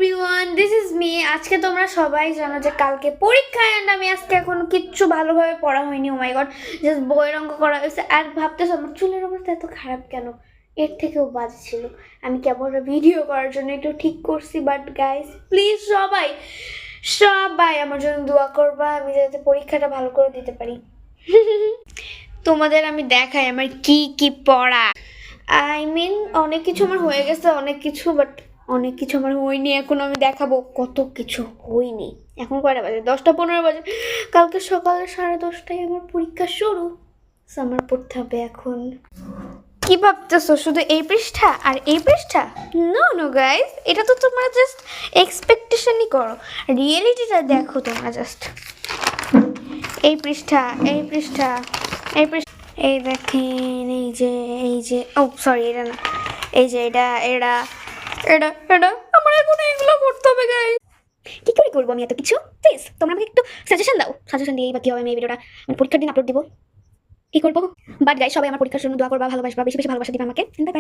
Everyone, this is me. আজকে তোমরা সবাই জানো যে কালকে পরীক্ষা, অ্যান্ড আমি আজকে এখনো কিচ্ছু ভালোভাবে পড়া হয়নি। ও মাই গড, জাস্ট বইয়ের অঙ্ক করা হয়েছে। আর ভাবতেছো আমার চুলের অবস্থা এত খারাপ কেন? এর থেকেও বাজে ছিল। আমি কেবল ভিডিও করার জন্য একটু ঠিক করছি। বাট গাইস, প্লিজ সবাই সবাই আমার জন্য দোয়া করবা, আমি যাতে পরীক্ষাটা ভালো করে দিতে পারি। তোমাদের আমি দেখাই আমার কি কি পড়া। আই মিন অনেক কিছু আমার হয়ে গেছে, অনেক কিছু, বাট অনেক কিছু আমার হয়নি। এখন আমি দেখাবো কত কিছু হয়নি। এখন কয়টা বাজে? 10টা 15 বাজে। কালকে সকালে 10:30টায় আমার পরীক্ষা শুরু। So, আমার পড়তে হবে এখন। কি ভাবতেছো শুধু এই পৃষ্ঠা আর এই পৃষ্ঠা? নো নো গাইস, এটা তো তোমরা জাস্ট এক্সপেকটেশনই করো। রিয়েলিটিটা দেখো তোমরা জাস্ট। এই পৃষ্ঠা, এই পৃষ্ঠা, এই পৃষ্ঠা, এই দেখেন, এই যে ও সরি, এটা না, এই যে এটা এটা এটা এটা আমার এখন এগুলো করতে হবে গাইস। কি করে করবো আমি এত কিছু? প্লিজ তোমরা আমাকে একটু সাজেশন দাও। সাজেশন দিয়েই বা কি হবে? আমি এই ভিডিওটা পরীক্ষার দিন আপলোড দিব। কি করবো? বাট গাইস, সবাই আমার পরীক্ষার জন্য দোয়া করবা, ভালোবাসবা, বেশি বেশি ভালোবাসা দিবা আমাকে। Bye bye.